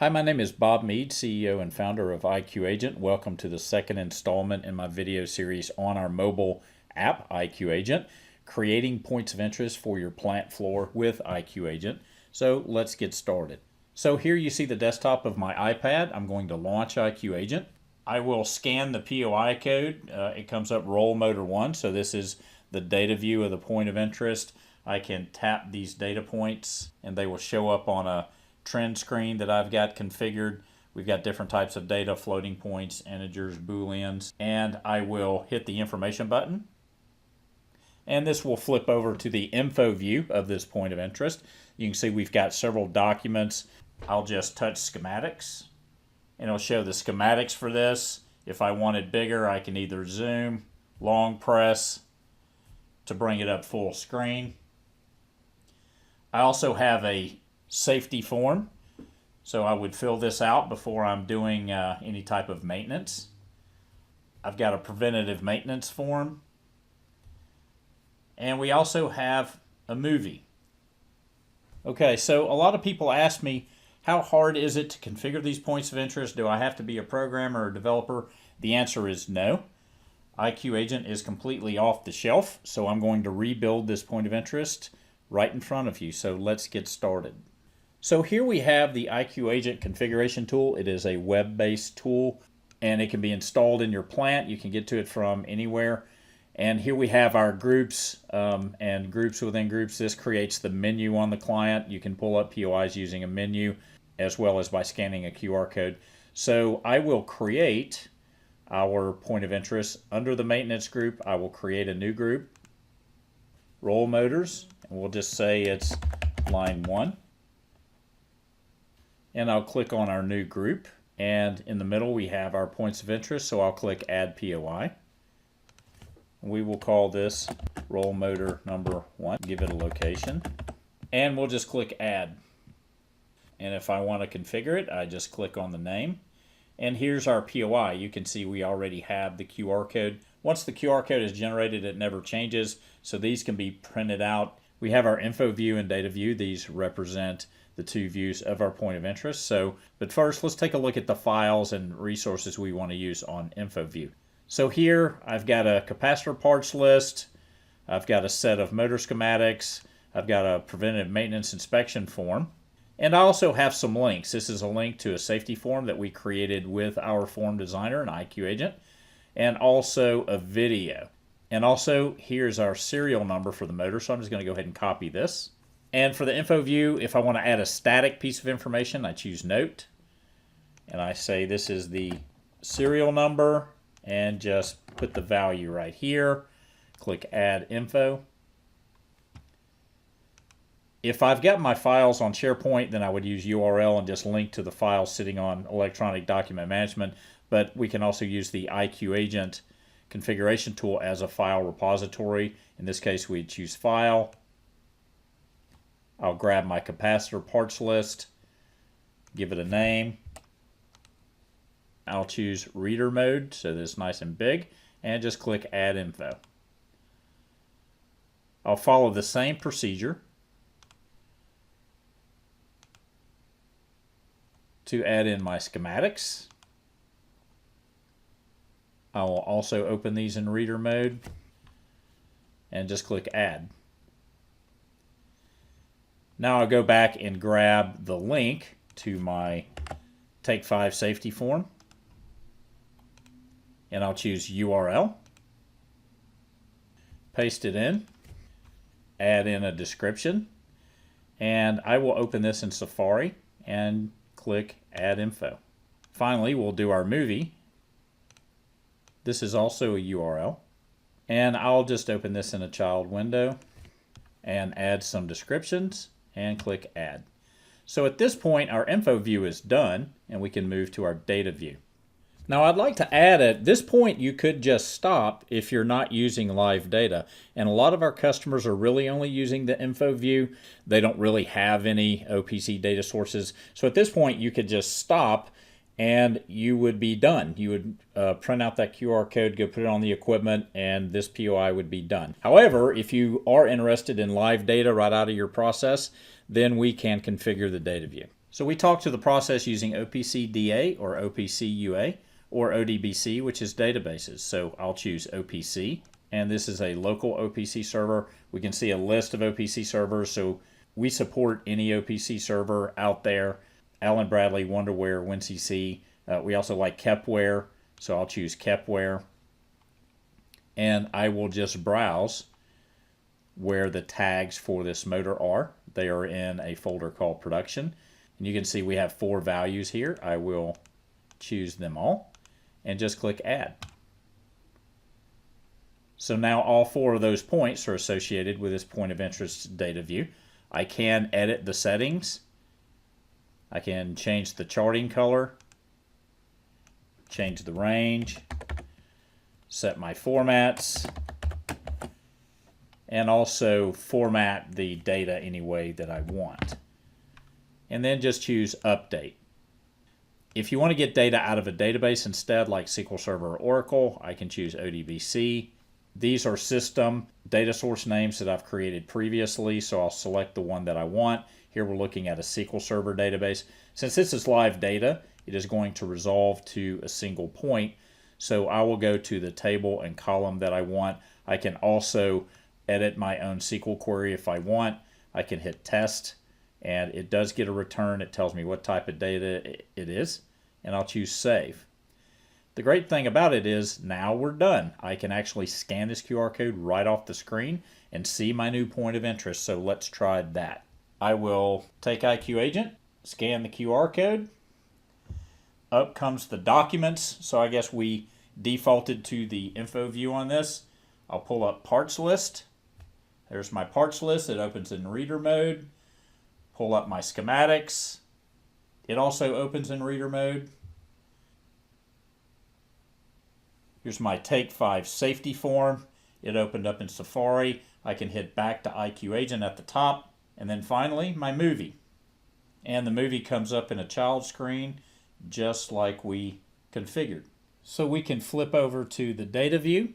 Hi, my name is Bob Mead, CEO and founder of iQagent. Welcome to the second installment in my video series on our mobile app, iQagent, creating points of interest for your plant floor with iQagent. So let's get started. So here you see the desktop of my iPad. I'm going to launch iQagent. I will scan the POI code. It comes up roll motor 1, so this is the data view of the point of interest. I can tap these data points and they will show up on a trend screen that I've got configured. We've got different types of data, floating points, integers, booleans, and I will hit the information button. And this will flip over to the info view of this point of interest. You can see we've got several documents. I'll just touch schematics and it'll show the schematics for this. If I want it bigger, I can either zoom, long press to bring it up full screen. I also have a safety form, so I would fill this out before I'm doing any type of maintenance. I've got a preventative maintenance form, and we also have a movie. Okay, so a lot of people ask me, how hard is it to configure these points of interest? Do I have to be a programmer or a developer? The answer is no. iQagent is completely off the shelf, so I'm going to rebuild this point of interest right in front of you. So let's get started. So here we have the iQagent configuration tool. It is a web-based tool and it can be installed in your plant. You can get to it from anywhere. And here we have our groups and groups within groups. This creates the menu on the client. You can pull up POIs using a menu as well as by scanning a QR code. So I will create our point of interest under the maintenance group. I will create a new group, roll motors, and we'll just say it's line 1. And I'll click on our new group, and in the middle we have our points of interest, so I'll click add POI. We will call this roll motor number 1, give it a location, and we'll just click add. And if I want to configure it, I just click on the name, and here's our POI. You can see we already have the QR code. Once the QR code is generated, it never changes, so these can be printed out. We have our info view and data view. These represent the two views of our point of interest. But first, let's take a look at the files and resources we want to use on info view. So here I've got a capacitor parts list. I've got a set of motor schematics. I've got a preventive maintenance inspection form. And I also have some links. This is a link to a safety form that we created with our form designer in iQagent, and also a video. And also here's our serial number for the motor. So I'm just going to go ahead and copy this. And for the info view, if I want to add a static piece of information, I choose note. And I say this is the serial number and just put the value right here. Click add info. If I've got my files on SharePoint, then I would use URL and just link to the file sitting on electronic document management. But we can also use the iQagent configuration tool as a file repository. In this case, we'd choose file. I'll grab my capacitor parts list, give it a name. I'll choose reader mode, so that it's nice and big, and just click add info. I'll follow the same procedure to add in my schematics. I will also open these in reader mode and just click add. Now I'll go back and grab the link to my Take 5 safety form, and I'll choose URL, paste it in, add in a description, and I will open this in Safari and click add info. Finally, we'll do our movie. This is also a URL, and I'll just open this in a child window and add some descriptions and click add. So at this point our info view is done and we can move to our data view. Now I'd like to add at this point you could just stop if you're not using live data, and a lot of our customers are really only using the info view. They don't really have any OPC data sources, so at this point you could just stop and you would be done. You would print out that QR code, go put it on the equipment, and this POI would be done. However, if you are interested in live data right out of your process, then we can configure the data view. So we talked to the process using OPC-DA or OPC-UA or ODBC, which is databases. So I'll choose OPC, and this is a local OPC server. We can see a list of OPC servers, so we support any OPC server out there. Allen Bradley, Wonderware, WinCC. We also like Kepware, so I'll choose Kepware. And I will just browse where the tags for this motor are. They are in a folder called production. And you can see we have 4 values here. I will choose them all and just click add. So now all 4 of those points are associated with this point of interest data view. I can edit the settings. I can change the charting color, change the range, set my formats, and also format the data any way that I want. And then just choose update. If you want to get data out of a database instead, like SQL Server or Oracle, I can choose ODBC. These are system data source names that I've created previously, so I'll select the one that I want. Here we're looking at a SQL Server database. Since this is live data, it is going to resolve to a single point, so I will go to the table and column that I want. I can also edit my own SQL query if I want. I can hit test, and it does get a return. It tells me what type of data it is, and I'll choose save. The great thing about it is now we're done. I can actually scan this QR code right off the screen and see my new point of interest, so let's try that. I will take iQagent, scan the QR code. Up comes the documents, so I guess we defaulted to the info view on this. I'll pull up parts list. There's my parts list. It opens in reader mode. Pull up my schematics. It also opens in reader mode. Here's my Take 5 safety form. It opened up in Safari. I can hit back to iQagent at the top. And then finally, my movie. And the movie comes up in a child screen just like we configured. So we can flip over to the data view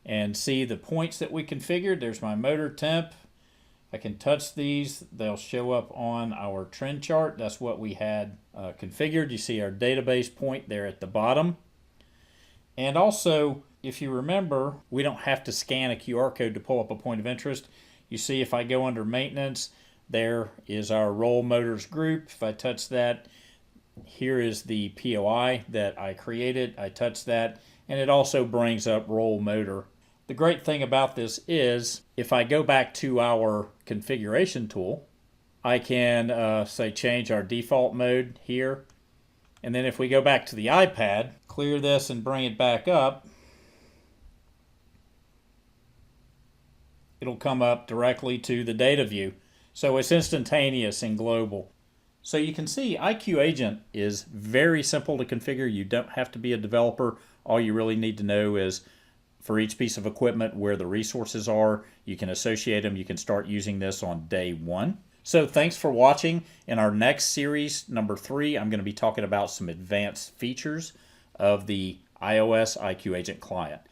and see the points that we configured. There's my motor temp. I can touch these. They'll show up on our trend chart. That's what we had configured. You see our database point there at the bottom. And also, if you remember, we don't have to scan a QR code to pull up a point of interest. You see if I go under maintenance, there is our roll motors group. If I touch that, here is the POI that I created. I touch that, and it also brings up roll motor. The great thing about this is if I go back to our configuration tool, I can say change our default mode here. And then if we go back to the iPad, clear this and bring it back up, it'll come up directly to the data view. So it's instantaneous and global. So you can see iQagent is very simple to configure. You don't have to be a developer. All you really need to know is for each piece of equipment where the resources are. You can associate them. You can start using this on day 1. So thanks for watching. In our next series, number 3, I'm going to be talking about some advanced features of the iOS iQagent client.